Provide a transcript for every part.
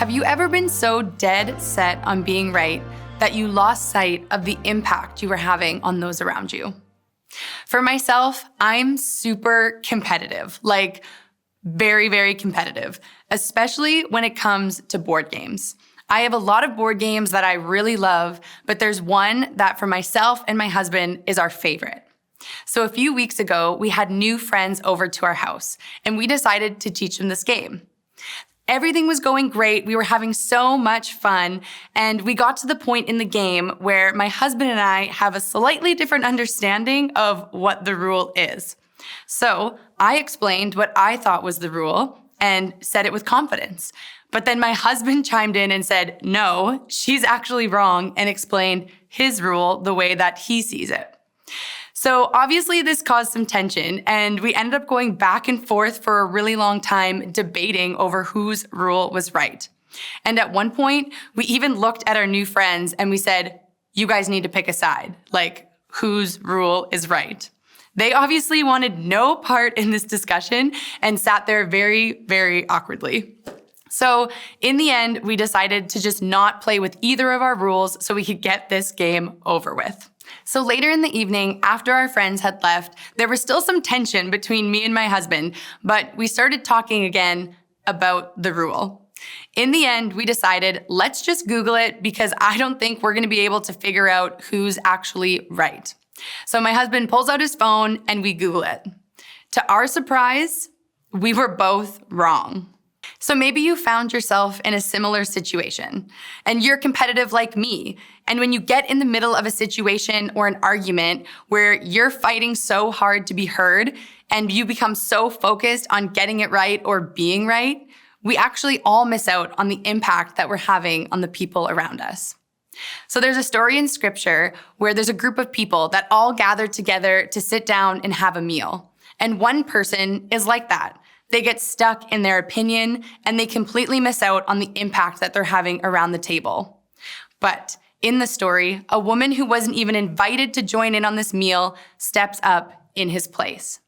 Have you ever been so dead set on being right that you lost sight of the impact you were having on those around you? For myself, I'm super competitive, like very, very competitive, especially when it comes to board games. I have a lot of board games that I really love, but there's one that for myself and my husband is our favorite. So a few weeks ago, we had new friends over to our house, and we decided to teach them this game. Everything was going great. We were having so much fun, and we got to the point in the game where my husband and I have a slightly different understanding of what the rule is. So I explained what I thought was the rule and said it with confidence. But then my husband chimed in and said, no, she's actually wrong, and explained his rule the way that he sees it. So obviously this caused some tension, and we ended up going back and forth for a really long time debating over whose rule was right. And at one point, we even looked at our new friends and we said, you guys need to pick a side, like whose rule is right. They obviously wanted no part in this discussion and sat there very, very awkwardly. So in the end, we decided to just not play with either of our rules so we could get this game over with. So later in the evening, after our friends had left, there was still some tension between me and my husband, but we started talking again about the rule. In the end, we decided, let's just Google it because I don't think we're going to be able to figure out who's actually right. So my husband pulls out his phone and we Google it. To our surprise, we were both wrong. So maybe you found yourself in a similar situation and you're competitive like me. And when you get in the middle of a situation or an argument where you're fighting so hard to be heard and you become so focused on getting it right or being right, we actually all miss out on the impact that we're having on the people around us. So there's a story in scripture where there's a group of people that all gather together to sit down and have a meal. And one person is like that. They get stuck in their opinion and they completely miss out on the impact that they're having around the table. But in the story, a woman who wasn't even invited to join in on this meal steps up in his place.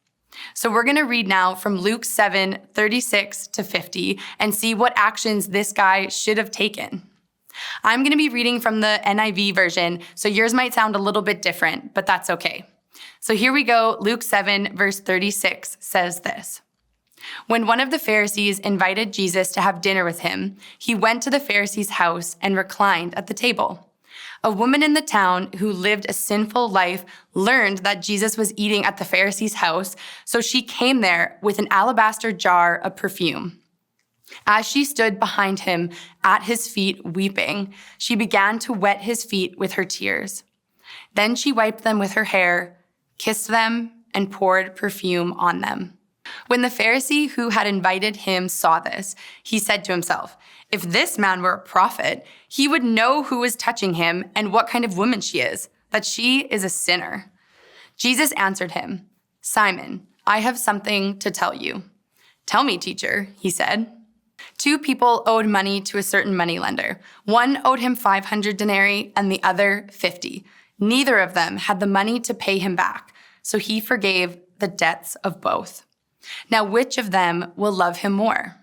So we're going to read now from Luke 7:36-50 and see what actions this guy should have taken. I'm going to be reading from the NIV version, so yours might sound a little bit different, but that's okay. So here we go. Luke 7 verse 36 says this. When one of the Pharisees invited Jesus to have dinner with him, he went to the Pharisee's house and reclined at the table. A woman in the town who lived a sinful life learned that Jesus was eating at the Pharisee's house, so she came there with an alabaster jar of perfume. As she stood behind him at his feet weeping, she began to wet his feet with her tears. Then she wiped them with her hair, kissed them, and poured perfume on them. When the Pharisee who had invited him saw this, he said to himself, if this man were a prophet, he would know who is touching him and what kind of woman she is, that she is a sinner. Jesus answered him, Simon, I have something to tell you. Tell me, teacher, he said. 2 people owed money to a certain moneylender. One owed him 500 denarii and the other 50. Neither of them had the money to pay him back, so he forgave the debts of both. Now, which of them will love him more?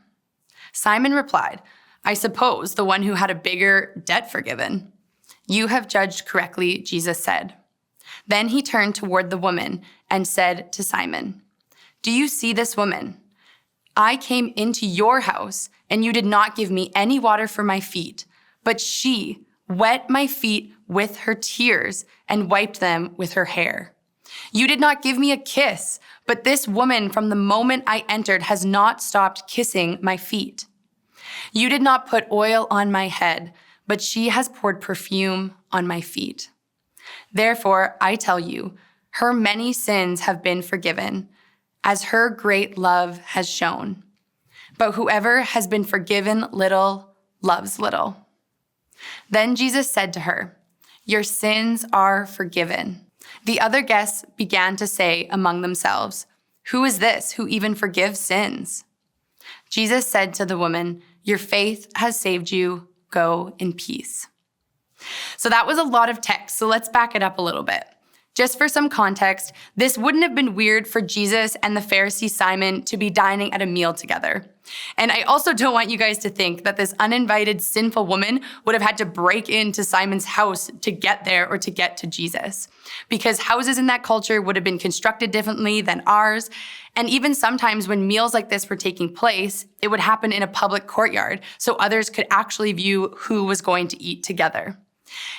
Simon replied, I suppose the one who had a bigger debt forgiven. You have judged correctly, Jesus said. Then he turned toward the woman and said to Simon, do you see this woman? I came into your house and you did not give me any water for my feet, but she wet my feet with her tears and wiped them with her hair. You did not give me a kiss, but this woman from the moment I entered has not stopped kissing my feet. You did not put oil on my head, but she has poured perfume on my feet. Therefore, I tell you, her many sins have been forgiven, as her great love has shown. But whoever has been forgiven little loves little. Then Jesus said to her, your sins are forgiven. The other guests began to say among themselves, who is this who even forgives sins? Jesus said to the woman, your faith has saved you. Go in peace. So that was a lot of text. So let's back it up a little bit. Just for some context, this wouldn't have been weird for Jesus and the Pharisee Simon to be dining at a meal together. And I also don't want you guys to think that this uninvited sinful woman would have had to break into Simon's house to get there or to get to Jesus, because houses in that culture would have been constructed differently than ours. And even sometimes when meals like this were taking place, it would happen in a public courtyard so others could actually view who was going to eat together.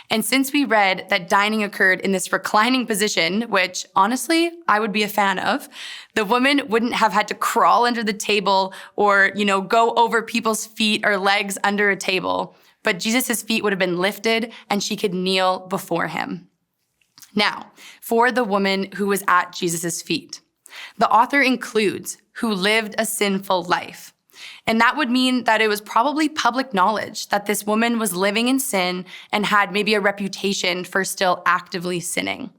And since we read that dining occurred in this reclining position, which honestly, I would be a fan of, the woman wouldn't have had to crawl under the table or, go over people's feet or legs under a table. But Jesus' feet would have been lifted and she could kneel before him. Now, for the woman who was at Jesus' feet, the author includes who lived a sinful life. And that would mean that it was probably public knowledge that this woman was living in sin and had maybe a reputation for still actively sinning.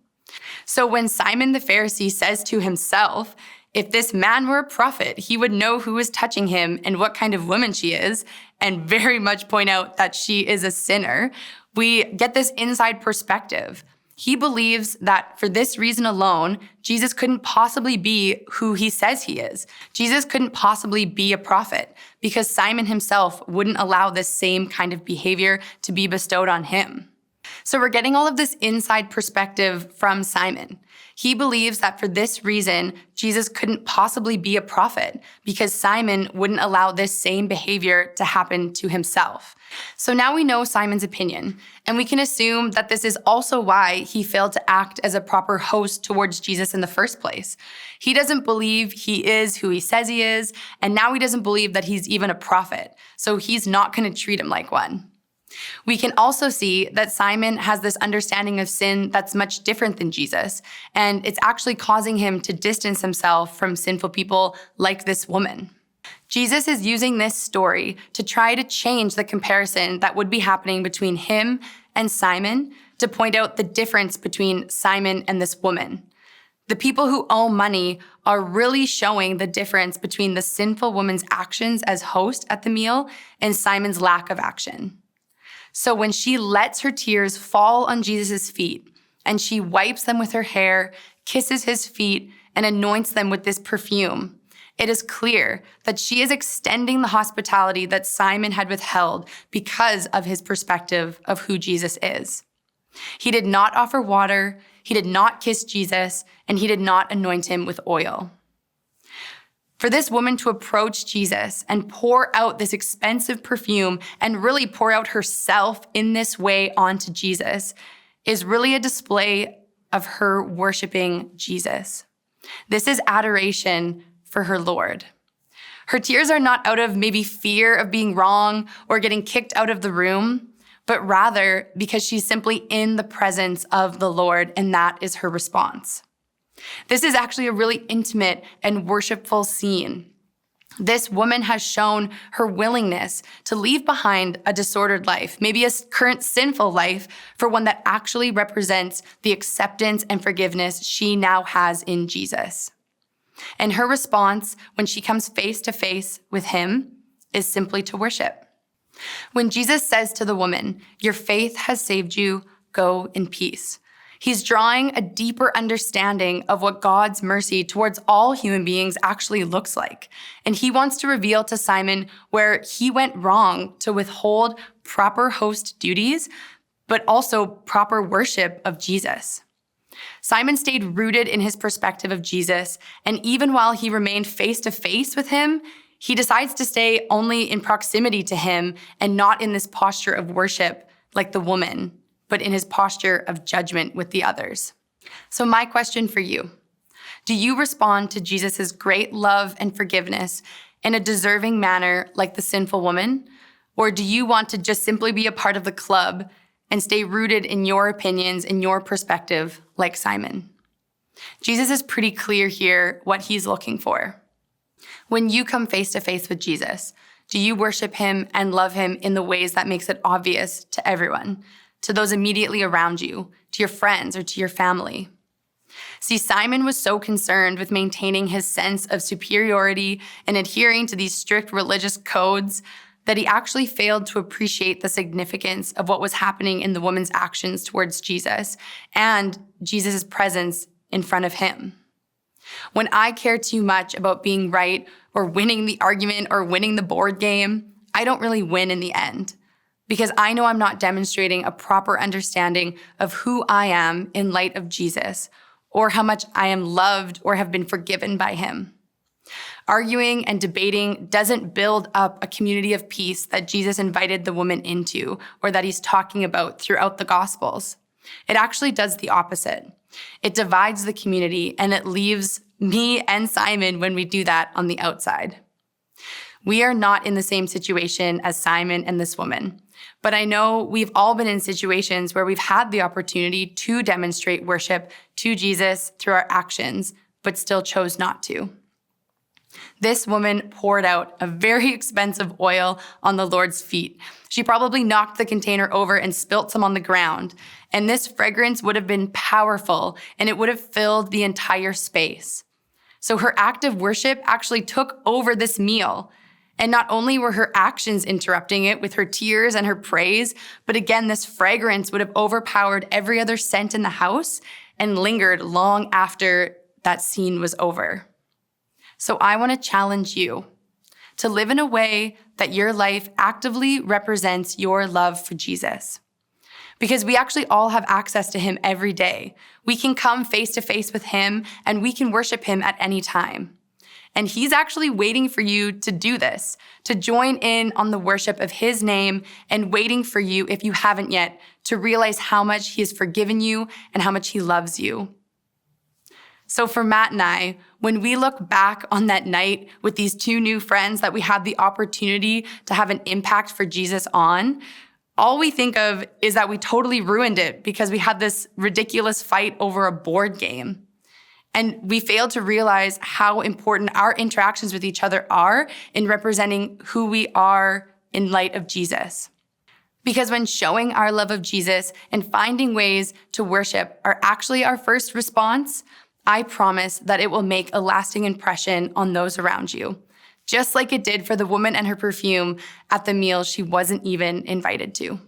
So when Simon the Pharisee says to himself, if this man were a prophet, he would know who is touching him and what kind of woman she is, and very much point out that she is a sinner, we get this inside perspective. He believes that for this reason alone, Jesus couldn't possibly be who he says he is. Jesus couldn't possibly be a prophet because Simon himself wouldn't allow this same kind of behavior to be bestowed on him. So we're getting all of this inside perspective from Simon. He believes that for this reason, Jesus couldn't possibly be a prophet because Simon wouldn't allow this same behavior to happen to himself. So now we know Simon's opinion, and we can assume that this is also why he failed to act as a proper host towards Jesus in the first place. He doesn't believe he is who he says he is, and now he doesn't believe that he's even a prophet, so he's not going to treat him like one. We can also see that Simon has this understanding of sin that's much different than Jesus, and it's actually causing him to distance himself from sinful people like this woman. Jesus is using this story to try to change the comparison that would be happening between him and Simon, to point out the difference between Simon and this woman. The people who owe money are really showing the difference between the sinful woman's actions as host at the meal and Simon's lack of action. So when she lets her tears fall on Jesus' feet, and she wipes them with her hair, kisses his feet, and anoints them with this perfume, it is clear that she is extending the hospitality that Simon had withheld because of his perspective of who Jesus is. He did not offer water, he did not kiss Jesus, and he did not anoint him with oil. For this woman to approach Jesus and pour out this expensive perfume and really pour out herself in this way onto Jesus is really a display of her worshiping Jesus. This is adoration for her Lord. Her tears are not out of maybe fear of being wrong or getting kicked out of the room, but rather because she's simply in the presence of the Lord, and that is her response. This is actually a really intimate and worshipful scene. This woman has shown her willingness to leave behind a disordered life, maybe a current sinful life, for one that actually represents the acceptance and forgiveness she now has in Jesus. And her response when she comes face to face with him is simply to worship. When Jesus says to the woman, "Your faith has saved you, go in peace," he's drawing a deeper understanding of what God's mercy towards all human beings actually looks like. And he wants to reveal to Simon where he went wrong to withhold proper host duties, but also proper worship of Jesus. Simon stayed rooted in his perspective of Jesus, and even while he remained face to face with him, he decides to stay only in proximity to him and not in this posture of worship like the woman, but in his posture of judgment with the others. So my question for you, do you respond to Jesus' great love and forgiveness in a deserving manner like the sinful woman? Or do you want to just simply be a part of the club and stay rooted in your opinions and your perspective like Simon? Jesus is pretty clear here what he's looking for. When you come face to face with Jesus, do you worship him and love him in the ways that makes it obvious to everyone, to those immediately around you, to your friends or to your family? See, Simon was so concerned with maintaining his sense of superiority and adhering to these strict religious codes that he actually failed to appreciate the significance of what was happening in the woman's actions towards Jesus and Jesus' presence in front of him. When I care too much about being right or winning the argument or winning the board game, I don't really win in the end, because I know I'm not demonstrating a proper understanding of who I am in light of Jesus, or how much I am loved or have been forgiven by him. Arguing and debating doesn't build up a community of peace that Jesus invited the woman into, or that he's talking about throughout the Gospels. It actually does the opposite. It divides the community, and it leaves me and Simon when we do that on the outside. We are not in the same situation as Simon and this woman, but I know we've all been in situations where we've had the opportunity to demonstrate worship to Jesus through our actions, but still chose not to. This woman poured out a very expensive oil on the Lord's feet. She probably knocked the container over and spilt some on the ground. And this fragrance would have been powerful, and it would have filled the entire space. So her act of worship actually took over this meal. And not only were her actions interrupting it with her tears and her praise, but again, this fragrance would have overpowered every other scent in the house and lingered long after that scene was over. So I want to challenge you to live in a way that your life actively represents your love for Jesus. Because we actually all have access to him every day. We can come face to face with him, and we can worship him at any time. And he's actually waiting for you to do this, to join in on the worship of his name, and waiting for you, if you haven't yet, to realize how much he has forgiven you and how much he loves you. So for Matt and I, when we look back on that night with these two new friends that we had the opportunity to have an impact for Jesus on, all we think of is that we totally ruined it because we had this ridiculous fight over a board game. And we failed to realize how important our interactions with each other are in representing who we are in light of Jesus. Because when showing our love of Jesus and finding ways to worship are actually our first response, I promise that it will make a lasting impression on those around you, just like it did for the woman and her perfume at the meal she wasn't even invited to.